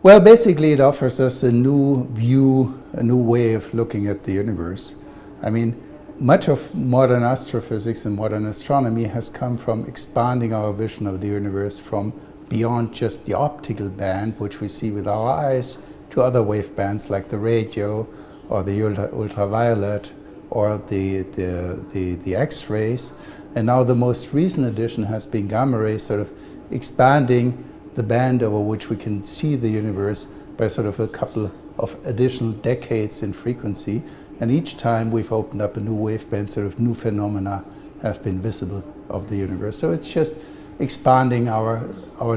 Well, basically it offers us a new view, a new way of looking at the universe. I mean, much of modern astrophysics and modern astronomy has come from expanding our vision of the universe from beyond just the optical band, which we see with our eyes, to other wave bands like the radio or the ultraviolet or the X-rays. And now the most recent addition has been gamma rays, sort of expanding the band over which we can see the universe by sort of a couple of additional decades in frequency. And each time we've opened up a new waveband, sort of new phenomena have been visible of the universe. So it's just expanding our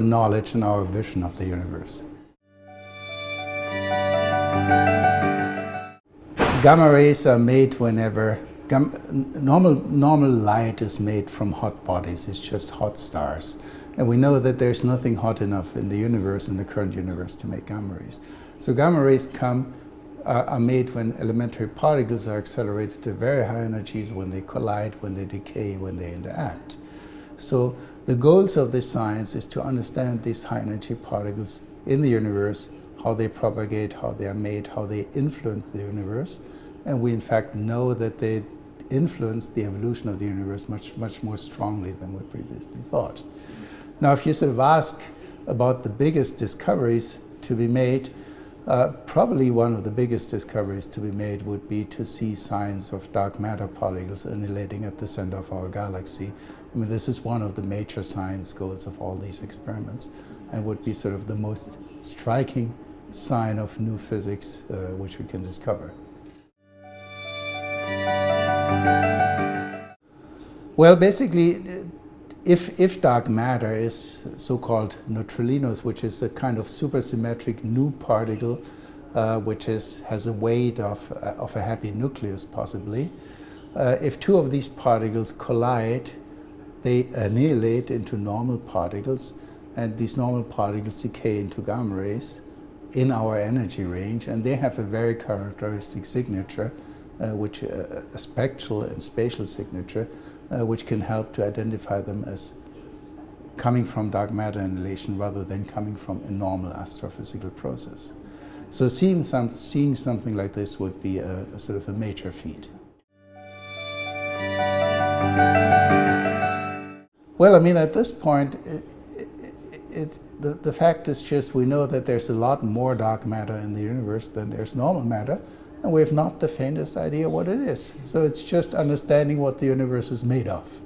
knowledge and our vision of the universe. Gamma rays are made whenever normal light is made from hot bodies. It's just hot stars. And we know that there's nothing hot enough in the universe, in the current universe, to make gamma rays. So gamma rays are made when elementary particles are accelerated to very high energies, when they collide, when they decay, when they interact. So the goals of this science is to understand these high energy particles in the universe, how they propagate, how they are made, how they influence the universe. And we in fact know that they influence the evolution of the universe much more strongly than we previously thought. Now, if you sort of ask about the biggest discoveries to be made, probably one of the biggest discoveries to be made would be to see signs of dark matter particles annihilating at the center of our galaxy. I mean, this is one of the major science goals of all these experiments, and would be sort of the most striking sign of new physics which we can discover. Well, basically, if dark matter is so-called neutralinos, which is a kind of supersymmetric new particle which has a weight of a heavy nucleus possibly, if two of these particles collide, they annihilate into normal particles, and these normal particles decay into gamma rays in our energy range, and they have a very characteristic signature, which a spectral and spatial signature, which can help to identify them as coming from dark matter annihilation rather than coming from a normal astrophysical process. So seeing something like this would be a sort of a major feat. Well, I mean, at this point, the fact is just we know that there's a lot more dark matter in the universe than there's normal matter, and we have not the faintest idea what it is. So it's just understanding what the universe is made of.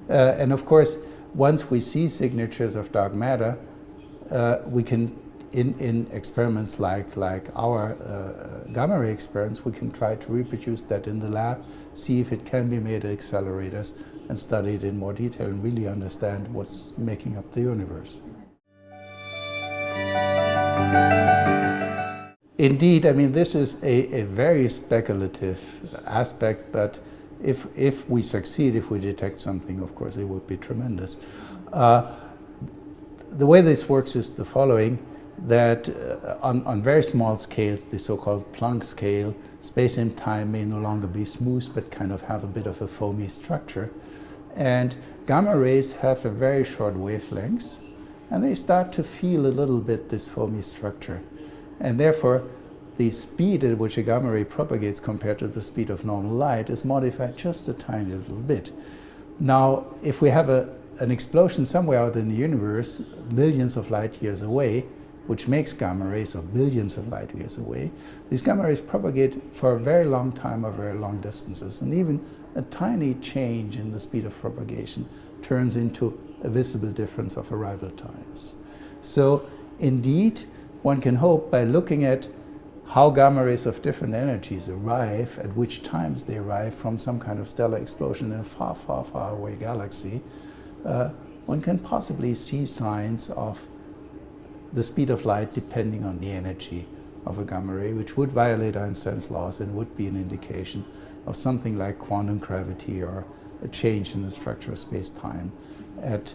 And of course, once we see signatures of dark matter, we can, in experiments like our gamma ray experiments, we can try to reproduce that in the lab, see if it can be made at accelerators, and study it in more detail and really understand what's making up the universe. Indeed, I mean, this is a very speculative aspect, but if we succeed, if we detect something, of course, it would be tremendous. The way this works is the following, that on very small scales, the so-called Planck scale, space and time may no longer be smooth, but kind of have a bit of a foamy structure. And gamma rays have a very short wavelengths, and they start to feel a little bit this foamy structure. And therefore, the speed at which a gamma ray propagates compared to the speed of normal light is modified just a tiny little bit. Now, if we have an explosion somewhere out in the universe, millions of light years away, which makes gamma rays, or billions of light years away, these gamma rays propagate for a very long time or very long distances. And even a tiny change in the speed of propagation turns into a visible difference of arrival times. So indeed, one can hope by looking at how gamma rays of different energies arrive, at which times they arrive from some kind of stellar explosion in a far, far, far away galaxy, one can possibly see signs of the speed of light depending on the energy of a gamma ray, which would violate Einstein's laws and would be an indication of something like quantum gravity or a change in the structure of space-time at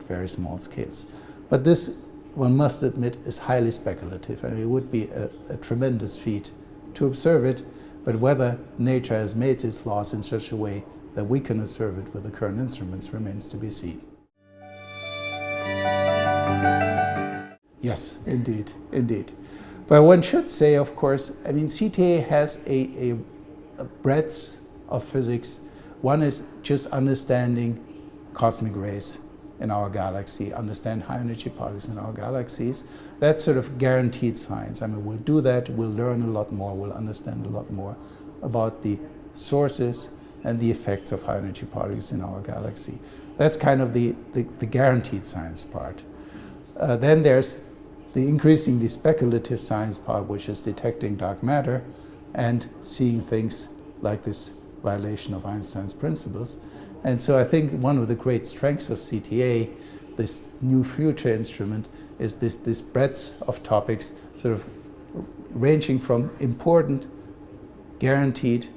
very small scales. But this, one must admit, is highly speculative. I mean, it would be a tremendous feat to observe it, but whether nature has made its laws in such a way that we can observe it with the current instruments remains to be seen. Yes, indeed, indeed. But one should say, of course, I mean, CTA has a breadth of physics. One is just understanding cosmic rays in our galaxy, understand high energy particles in our galaxies. That's sort of guaranteed science. I mean, we'll do that, we'll learn a lot more, we'll understand a lot more about the sources and the effects of high energy particles in our galaxy. That's kind of the guaranteed science part. Then there's the increasingly speculative science part, which is detecting dark matter and seeing things like this violation of Einstein's principles. And so I think one of the great strengths of CTA, this new future instrument, is this breadth of topics, sort of ranging from important, guaranteed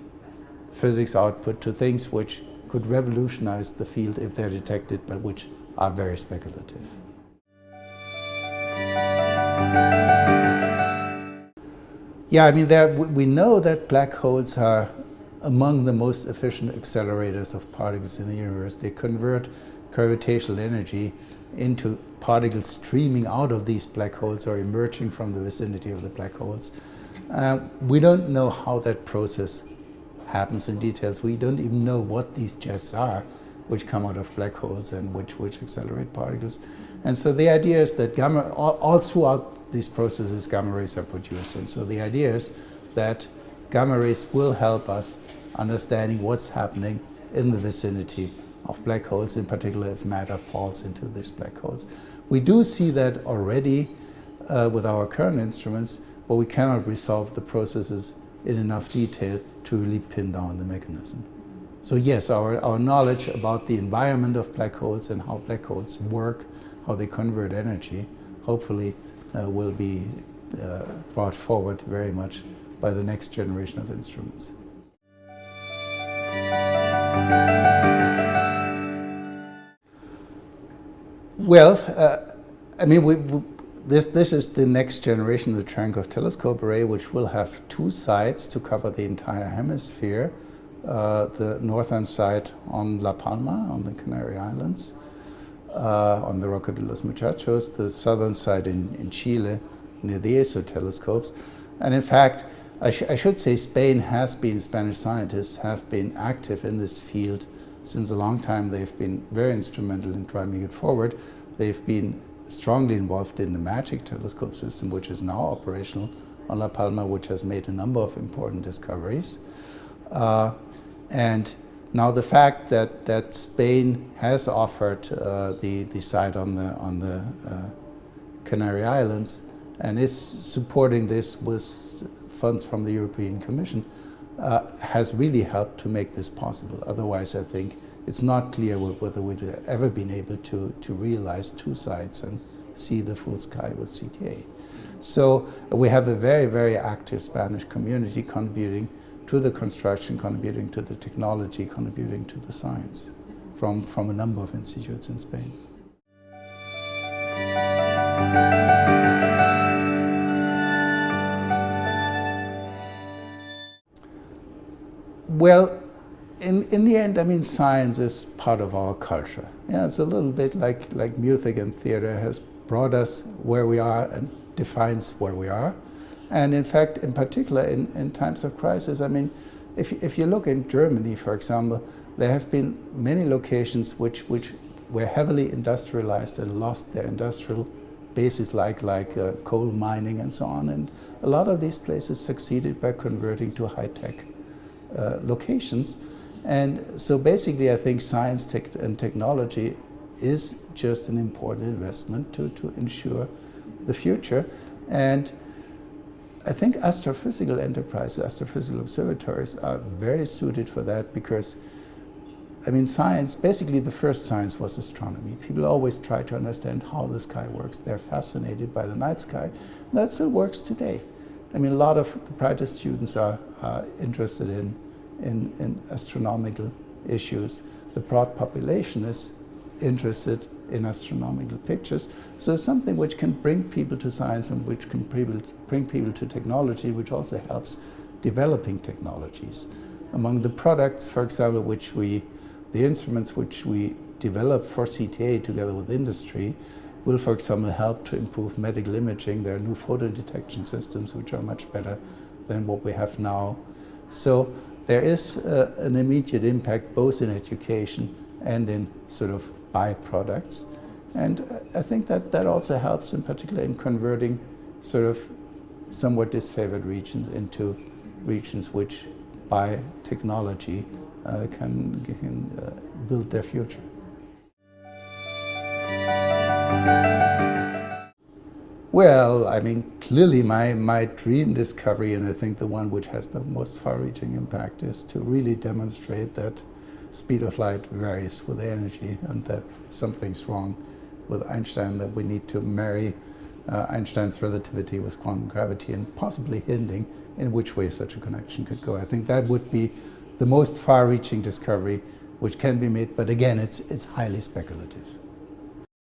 physics output to things which could revolutionize the field if they're detected, but which are very speculative. Yeah, I mean, we know that black holes are among the most efficient accelerators of particles in the universe. They convert gravitational energy into particles streaming out of these black holes or emerging from the vicinity of the black holes. We don't know how that process happens in details. We don't even know what these jets are, which come out of black holes and which accelerate particles. And so the idea is that all throughout these processes, gamma rays are produced. And so the idea is that gamma rays will help us understanding what's happening in the vicinity of black holes, in particular if matter falls into these black holes. We do see that already with our current instruments, but we cannot resolve the processes in enough detail to really pin down the mechanism. So yes, our knowledge about the environment of black holes and how black holes work, how they convert energy, hopefully will be brought forward very much by the next generation of instruments. Well, I mean, this is the next generation, the Cherenkov telescope array, which will have two sides to cover the entire hemisphere. The northern side on La Palma, on the Canary Islands, on the Roca de los Muchachos, the southern side in Chile, near the ESO telescopes. And in fact, I should say Spanish scientists have been active in this field since a long time. They've been very instrumental in driving it forward. They've been strongly involved in the MAGIC telescope system, which is now operational on La Palma, which has made a number of important discoveries. And now the fact that Spain has offered the site on the Canary Islands and is supporting this with funds from the European Commission has really helped to make this possible. Otherwise, I think it's not clear whether we'd ever been able to realize two sites and see the full sky with CTA. So we have a very, very active Spanish community contributing to the construction, contributing to the technology, contributing to the science from a number of institutes in Spain. Well, in the end, I mean, science is part of our culture. Yeah, it's a little bit like music and theater has brought us where we are and defines where we are. And in fact, in particular, in times of crisis, I mean, if you look in Germany, for example, there have been many locations which were heavily industrialized and lost their industrial basis, like coal mining and so on. And a lot of these places succeeded by converting to high-tech locations. And so basically, I think science and technology is just an important investment to ensure the future. And I think astrophysical enterprises, astrophysical observatories are very suited for that because, I mean, science, basically the first science was astronomy. People always try to understand how the sky works. They're fascinated by the night sky. And that still works today. I mean, a lot of the brightest students are interested in astronomical issues. The broad population is interested in astronomical pictures. So it's something which can bring people to science and which can bring people to technology, which also helps developing technologies. Among the products, for example, the instruments which we develop for CTA together with industry, will, for example, help to improve medical imaging. There are new photon detection systems which are much better than what we have now. So there is an immediate impact both in education and in sort of byproducts. And I think that that also helps in particular in converting sort of somewhat disfavored regions into regions which by technology can build their future. Well, I mean, clearly my dream discovery, and I think the one which has the most far-reaching impact, is to really demonstrate that speed of light varies with energy and that something's wrong with Einstein, that we need to marry Einstein's relativity with quantum gravity and possibly hinting in which way such a connection could go. I think that would be the most far-reaching discovery which can be made, but again, it's highly speculative.